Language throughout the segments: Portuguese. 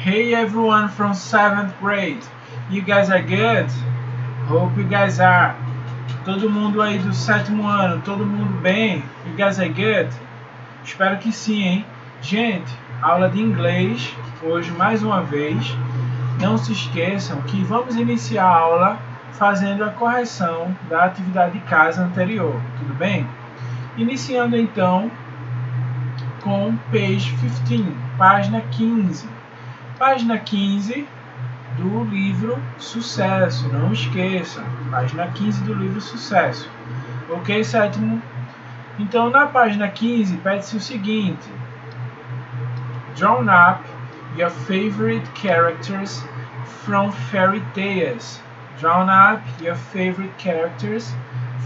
Hey everyone from 7th grade. You guys are good? Hope you guys are. Todo mundo aí do 7º ano, todo mundo bem? You guys are good? Espero que sim, hein? Gente, aula de inglês, hoje mais uma vez. Não se esqueçam que vamos iniciar a aula fazendo a correção da atividade de casa anterior, tudo bem? Iniciando então com page 15, página 15. Página 15 do livro Sucesso, não esqueçam, página 15 do livro Sucesso. Ok, sétimo? Então, na página 15, pede-se o seguinte: Draw up your favorite characters from fairy tales. Draw up your favorite characters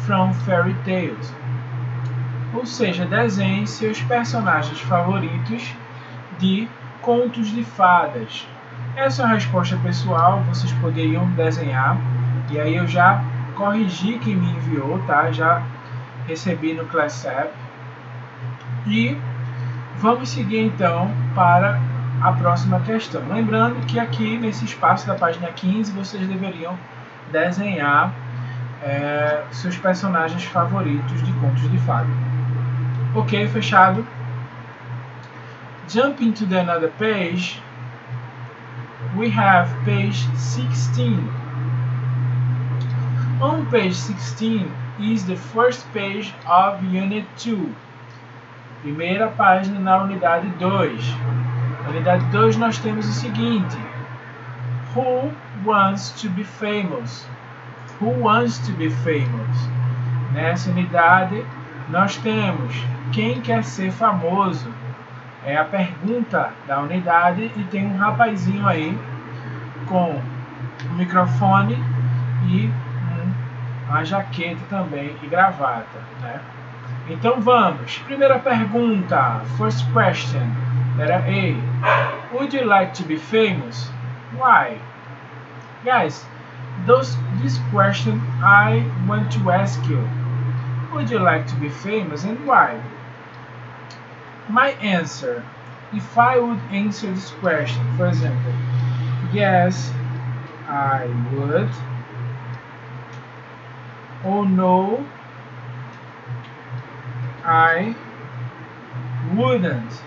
from fairy tales. Ou seja, desenhe seus personagens favoritos de contos de fadas. Essa é uma resposta pessoal, vocês poderiam desenhar, e aí eu já corrigi quem me enviou, tá? Já recebi no Class App. E vamos seguir então para a próxima questão. Lembrando que aqui nesse espaço da página 15 vocês deveriam desenhar seus personagens favoritos de contos de fada. Ok, fechado? Jumping to the another page, we have page 16. On page 16 is the first page of Unit 2. Primeira página na unidade 2. Na unidade 2 nós temos o seguinte: Who wants to be famous? Who wants to be famous? Nessa unidade nós temos quem quer ser famoso. É a pergunta da unidade e tem um rapazinho aí com um microfone e uma jaqueta também e gravata, né? Então vamos. Primeira pergunta, first question, letter A. Would you like to be famous? Why? Guys, this question I want to ask you. Would you like to be famous and why? My answer, if I would answer this question, for example, yes, I would, or no, I wouldn't.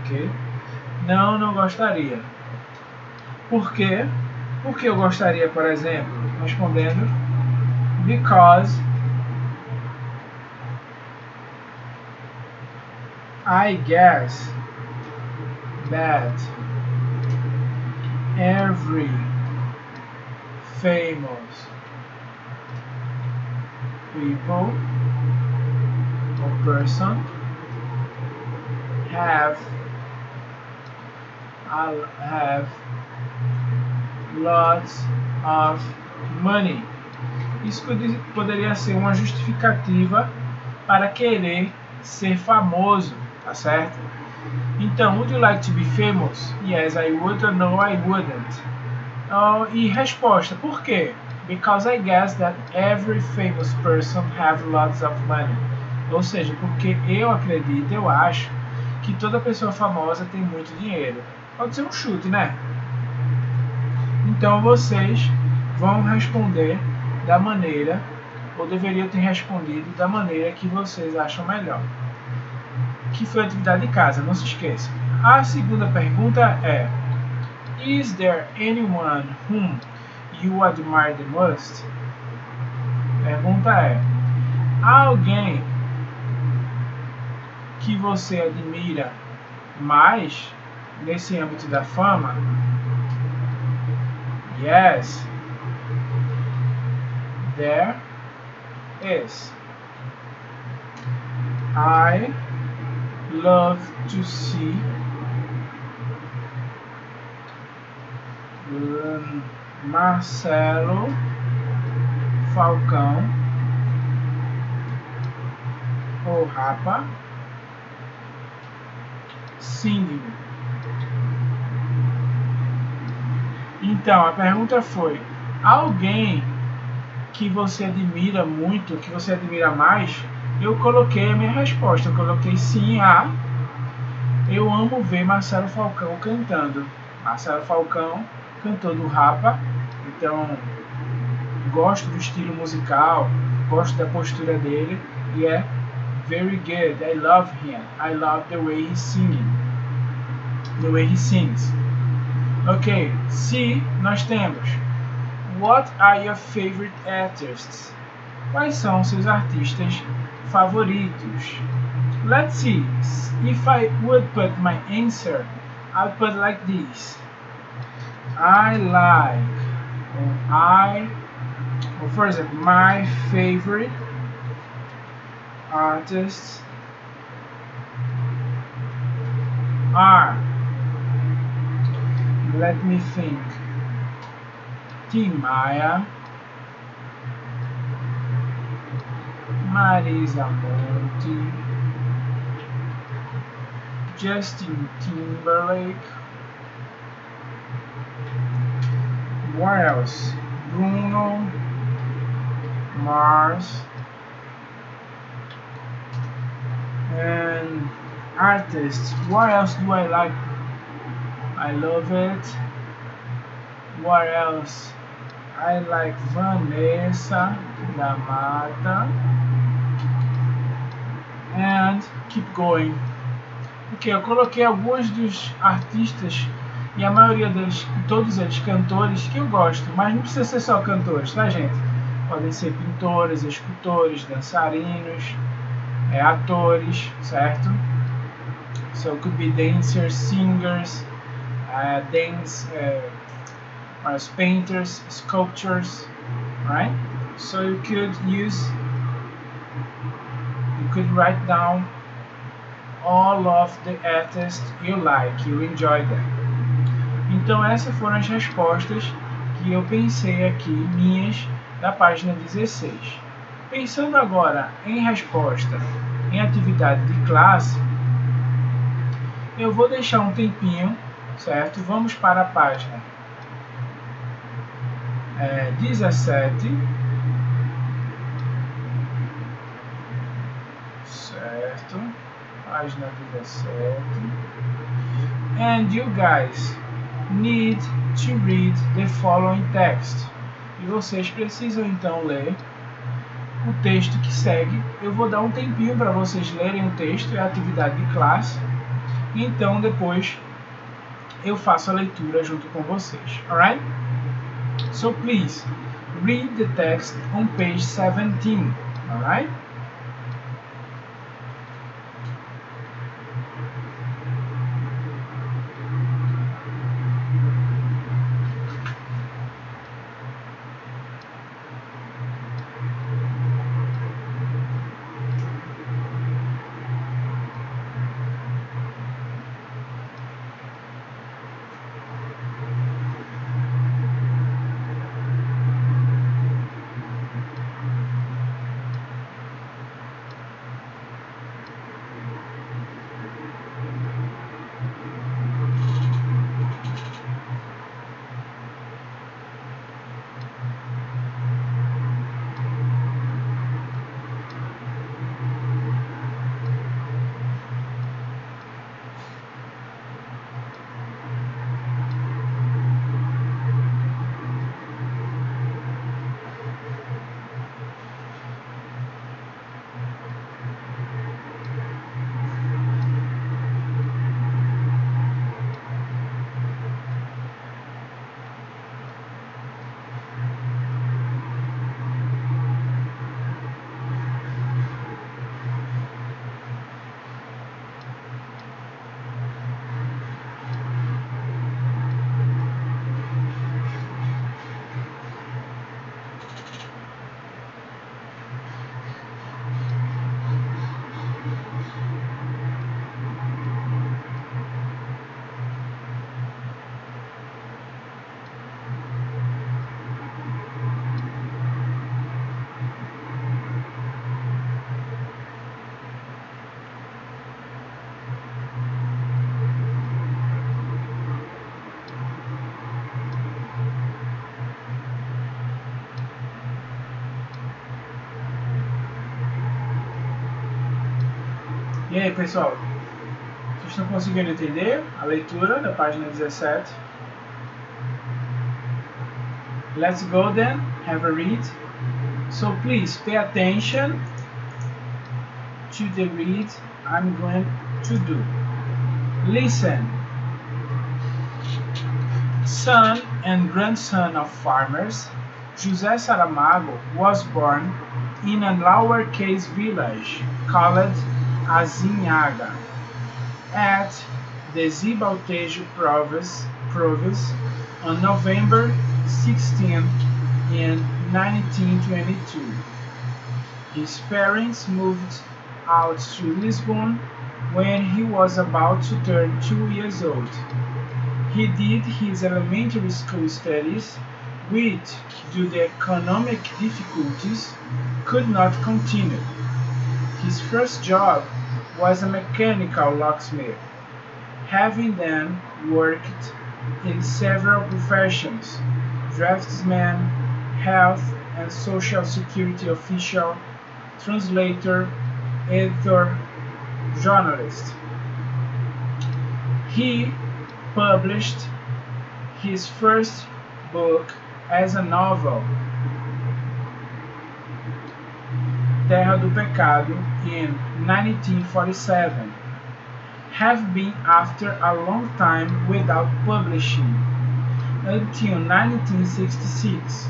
Ok? Não, não gostaria. Por quê? Porque eu gostaria, por exemplo, respondendo, because I guess that every famous people or person have lots of money. Isso poderia ser uma justificativa para querer ser famoso, tá certo? Então, would you like to be famous? Yes, I would, or no, I wouldn't. E resposta, por quê? Because I guess that every famous person have lots of money. Ou seja, porque eu acredito, eu acho que toda pessoa famosa tem muito dinheiro. Pode ser um chute, né? Então vocês vão responder da maneira, ou deveriam ter respondido da maneira que vocês acham melhor. Que foi a atividade de casa, não se esqueçam. A segunda pergunta é: Is there anyone whom you admire the most? Pergunta é: há alguém que você admira mais nesse âmbito da fama? Yes, there is. I love to see Marcelo Falcão, ou Rapa, singing. Então, a pergunta foi: alguém que você admira muito, que você admira mais? Eu coloquei a minha resposta, eu coloquei sim, Eu amo ver Marcelo Falcão cantando. Marcelo Falcão, cantor do Rapa, então gosto do estilo musical, gosto da postura dele e é very good. I love him. I love the way he's singing. The way he sings. Ok, se nós temos What are your favorite artists? Quais são seus artistas favoritos? Let's see. If I would put my answer, I'd put like this. I like, or for example, my favorite artists are, let me think, Tim Maia, Marisa Monte, Justin Timberlake, what else? Bruno Mars, and artists. What else do I like? I love it. What else? I like Vanessa da Mata, and keep going. Ok, eu coloquei alguns dos artistas e a maioria deles, todos eles cantores que eu gosto, mas não precisa ser só cantores, tá, gente? Podem ser pintores, escultores, dançarinos, atores, certo? So it could be dancers, singers, painters, sculptors, right? So you could write down all of the artists you like, you enjoy them. Então essas foram as respostas que eu pensei aqui, minhas, da página 16. Pensando agora em resposta em atividade de classe, eu vou deixar um tempinho, certo? Vamos para a página 17, certo? Página 17. And you guys need to read the following text. E vocês precisam então ler o texto que segue. Eu vou dar um tempinho para vocês lerem o texto, é a atividade de classe. E então depois eu faço a leitura junto com vocês. Alright? So please read the text on page 17. Alright? E aí, pessoal? Estão conseguindo entender a leitura da página 17? Let's go then, have a read. So please pay attention to the read I'm going to do. Listen. Son and grandson of farmers, José Saramago was born in a lowercase village called Azinhaga at the Zibaltejo province on November 16 in 1922. His parents moved out to Lisbon when he was about to turn 2 years old. He did his elementary school studies, which, due to economic difficulties, could not continue. His first job was a mechanical locksmith, having then worked in several professions: draftsman, health and social security official, translator, editor, journalist. He published his first book as a novel, Terra do Pecado, in 1947, have been after a long time without publishing. Until 1966,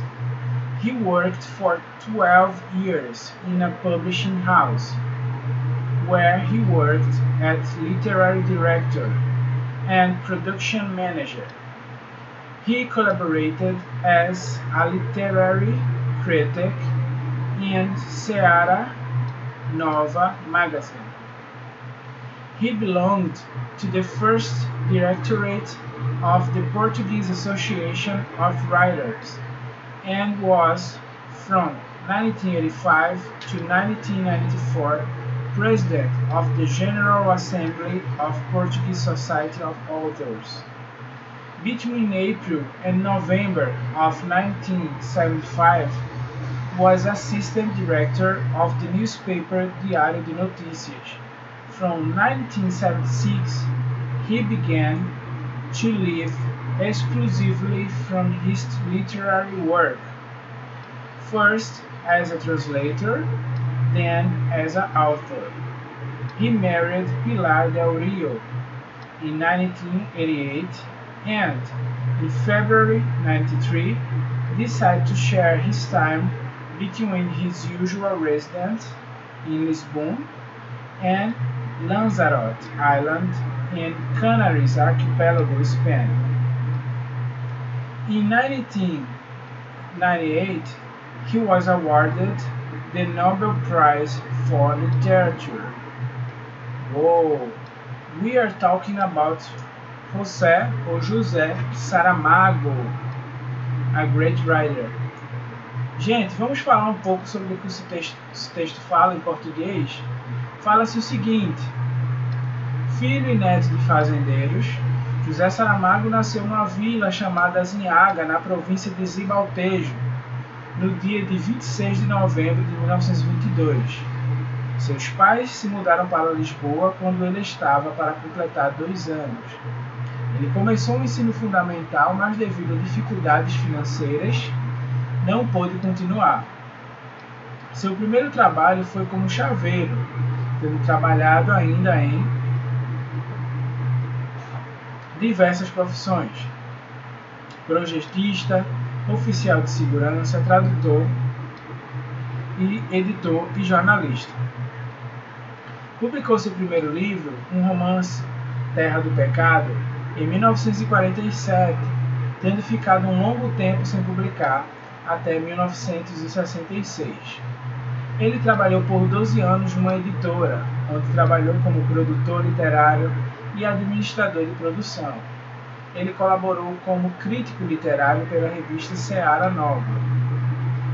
he worked for 12 years in a publishing house, where he worked as literary director and production manager. He collaborated as a literary critic in Seara Nova magazine. He belonged to the first directorate of the Portuguese Association of Writers and was, from 1985 to 1994, President of the General Assembly of Portuguese Society of Authors. Between April and November of 1975, was assistant director of the newspaper Diário de Notícias. From 1976, he began to live exclusively from his literary work, first as a translator, then as an author. He married Pilar del Rio in 1988 and, in February 1993, decided to share his time between his usual residence in Lisbon and Lanzarote Island in Canaries Archipelago, Spain. In 1998, he was awarded the Nobel Prize for Literature. Whoa! We are talking about José Saramago, a great writer. Gente, vamos falar um pouco sobre o que esse texto fala em português. Fala-se o seguinte: filho e neto de fazendeiros, José Saramago nasceu numa vila chamada Azinhaga, na província de Zibaltejo, no dia de 26 de novembro de 1922. Seus pais se mudaram para Lisboa quando ele estava para completar 2 anos. Ele começou o ensino fundamental, mas devido a dificuldades financeiras, não pôde continuar. Seu primeiro trabalho foi como chaveiro, tendo trabalhado ainda em diversas profissões: projetista, oficial de segurança, tradutor e editor e jornalista. Publicou seu primeiro livro, um romance, Terra do Pecado, em 1947, tendo ficado um longo tempo sem publicar, até 1966. Ele trabalhou por 12 anos numa editora, onde trabalhou como produtor literário e administrador de produção. Ele colaborou como crítico literário pela revista Seara Nova.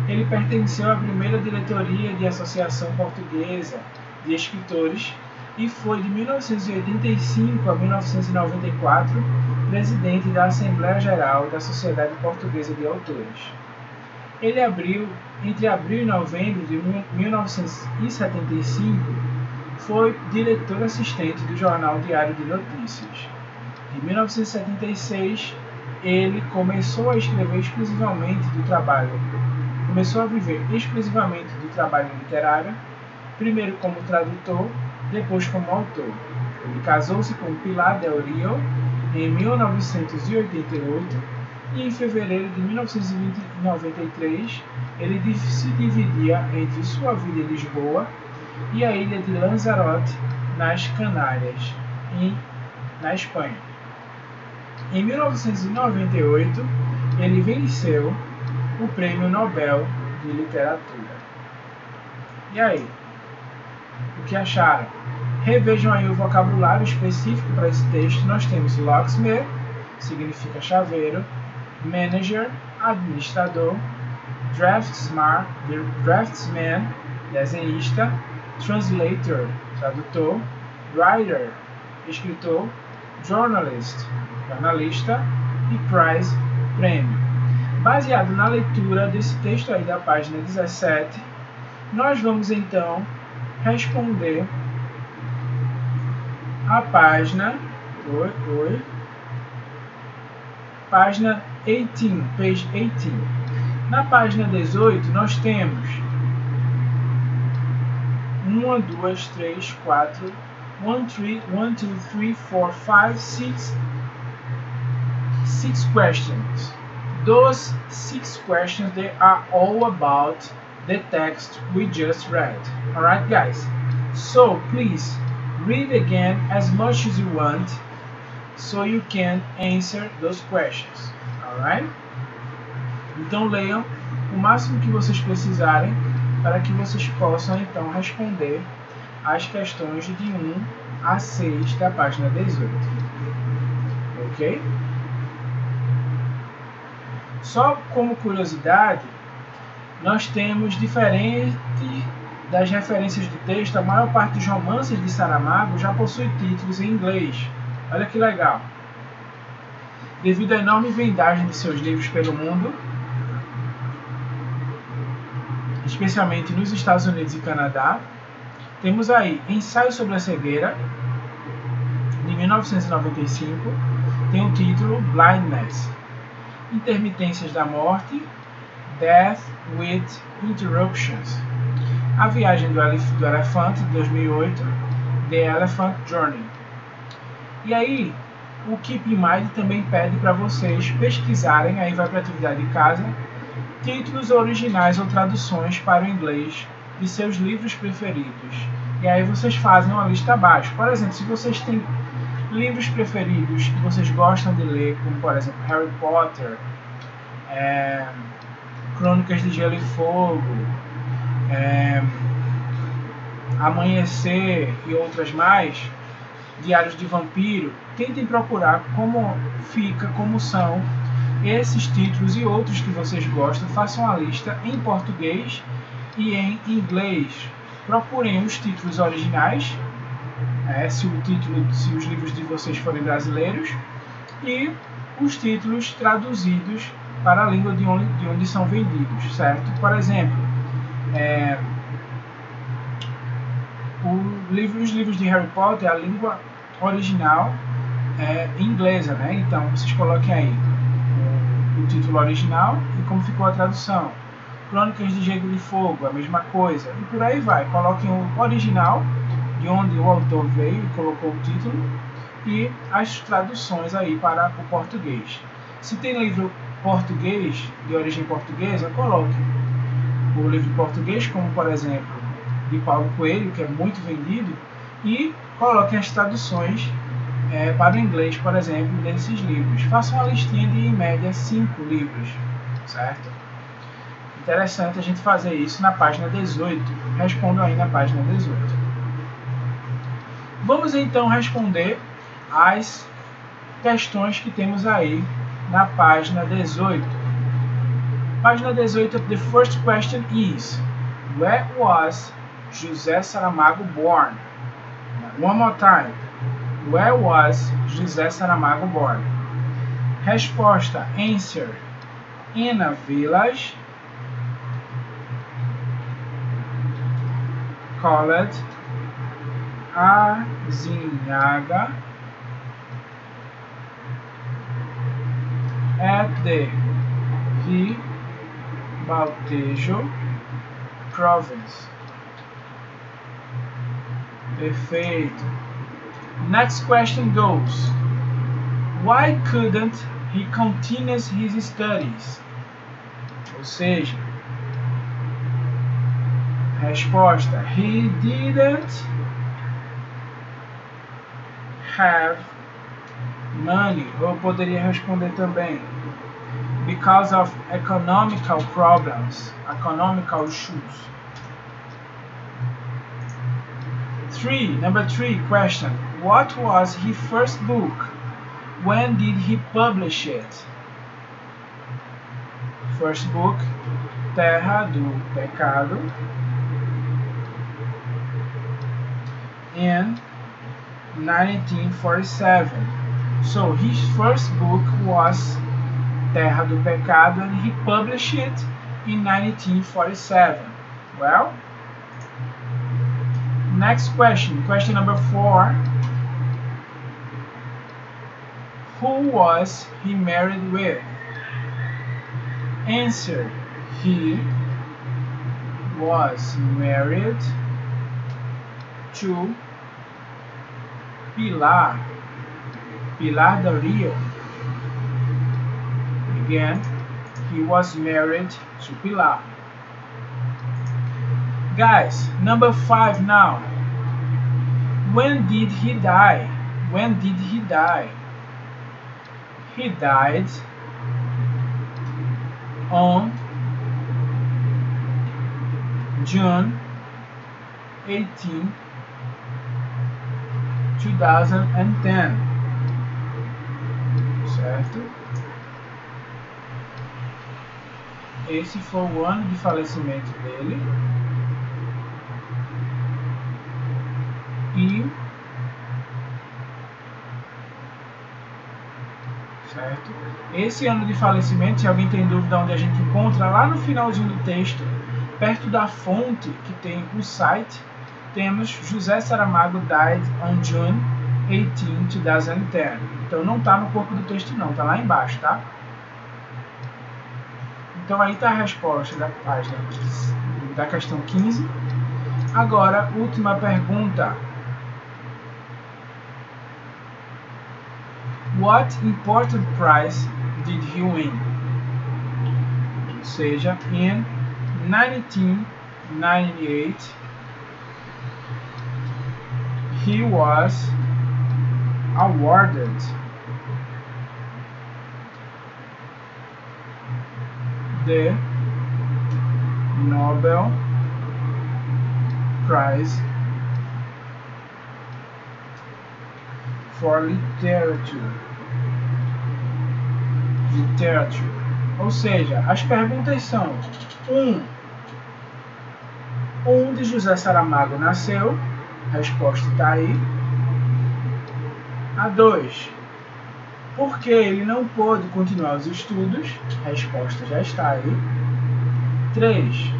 Ele pertenceu à primeira diretoria de Associação Portuguesa de Escritores e foi de 1985 a 1994 presidente da Assembleia Geral da Sociedade Portuguesa de Autores. Ele abriu, entre abril e novembro de 1975, foi diretor assistente do jornal Diário de Notícias. Em 1976, ele começou a viver exclusivamente do trabalho literário, primeiro como tradutor, depois como autor. Ele casou-se com Pilar del Rio em 1988 e em fevereiro de 1993 ele se dividia entre sua vida em Lisboa e a ilha de Lanzarote, nas Canárias, na Espanha. Em 1998, ele venceu o Prêmio Nobel de Literatura. E aí? O que acharam? Revejam aí o vocabulário específico para esse texto. Nós temos locksmith, significa chaveiro, manager, administrador, draftsman, desenhista, translator, tradutor, writer, escritor, journalist, jornalista e prize, prêmio. Baseado na leitura desse texto aí da página 17, nós vamos então responder a página página 18, page 18. Na página 18 nós temos 1, 2, 3, 4, 1, 2, 3, 4, 5, 6 questions. Those 6 questions, they are all about the text we just read. Alright guys, so please read again as much as you want so you can answer those questions. Alright? Então leiam o máximo que vocês precisarem para que vocês possam então responder as questões de 1 a 6 da página 18. Ok? Só como curiosidade, nós temos, diferente das referências do texto, a maior parte dos romances de Saramago já possui títulos em inglês. Olha que legal! Devido à enorme vendagem de seus livros pelo mundo, especialmente nos Estados Unidos e Canadá, temos aí Ensaio sobre a Cegueira, de 1995, tem o título Blindness. Intermitências da Morte, Death with Interruptions. A Viagem do Elefante, de 2008, The Elephant Journey. E aí, o Keep in Mind também pede para vocês pesquisarem, aí vai para a atividade de casa, títulos originais ou traduções para o inglês de seus livros preferidos. E aí vocês fazem uma lista abaixo. Por exemplo, se vocês têm livros preferidos que vocês gostam de ler, como por exemplo Harry Potter, Crônicas de Gelo e Fogo, Amanhecer e outras mais, Diários de Vampiro, tentem procurar como são esses títulos e outros que vocês gostam, façam a lista em português e em inglês. Procurem os títulos originais, se os livros de vocês forem brasileiros, e os títulos traduzidos para a língua de onde são vendidos, certo? Por exemplo, os livros de Harry Potter, a língua original é inglesa, né? Então vocês coloquem aí o título original e como ficou a tradução. Crônicas de Gelo e Fogo, a mesma coisa, e por aí vai. Coloquem o original, de onde o autor veio e colocou o título, e as traduções aí para o português. Se tem livro português, de origem portuguesa, coloquem o livro português, como por exemplo de Paulo Coelho, que é muito vendido, e coloquem as traduções para o inglês, por exemplo, desses livros. Façam uma listinha de, em média, 5 livros, certo? Interessante a gente fazer isso na página 18. Respondam aí na página 18. Vamos então responder as questões que temos aí na página 18. Página 18, the first question is: where was José Saramago born? One more time. Where was José Saramago born? Resposta: answer: in a village called Azinhaga at the Ribaltejo province. Perfeito. Next question goes: why couldn't he continue his studies? Ou seja, resposta: he didn't have money. Ou poderia responder também: because of economical problems, economical issues. Number 3 question: what was his first book? When did he publish it? First book, Terra do Pecado, in 1947. So his first book was Terra do Pecado, and he published it in 1947. Well, next question, question number 4. Who was he married with? Answer: he was married to Pilar del Rio. Again, he was married to Pilar. Guys, number 5 now. When did he die? When did he die? He died on June 18, 2010. Certo? Esse foi o ano de falecimento dele. Certo? Esse ano de falecimento, se alguém tem dúvida onde a gente encontra, lá no finalzinho do texto, perto da fonte que tem o site, temos José Saramago died on June 18, 2010. Então não está no corpo do texto não, está lá embaixo, tá? Então aí está a resposta da página da questão 15. Agora, última pergunta. What important prize did he win? Ou seja, in 1998, he was awarded the Nobel Prize for Literature. Ou seja, as perguntas são: 1. Onde José Saramago nasceu? A resposta está aí. A 2. Por que ele não pôde continuar os estudos? A resposta já está aí. 3.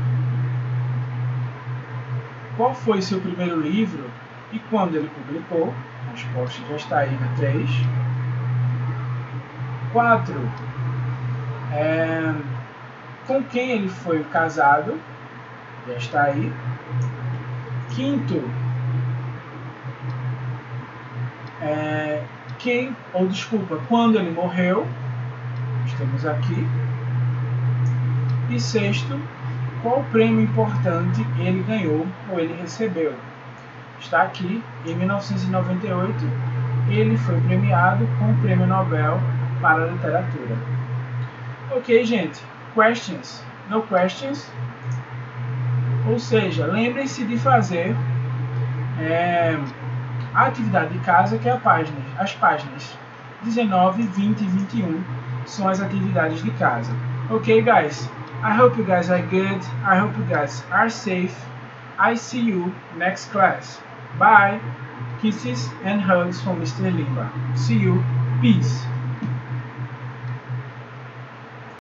Qual foi seu primeiro livro e quando ele publicou? A resposta já está aí na 3. 4. Com quem ele foi casado? Já está aí. 5. Quando ele morreu? Estamos aqui. E 6. Qual prêmio importante ele ganhou ou ele recebeu? Está aqui. Em 1998, ele foi premiado com o Prêmio Nobel para a Literatura. Ok, gente? Questions? No questions? Ou seja, lembrem-se de fazer a atividade de casa, que é as páginas 19, 20 e 21 são as atividades de casa. Ok, guys? I hope you guys are good. I hope you guys are safe. I see you next class. Bye. Kisses and hugs from Mr. Limba. See you. Peace.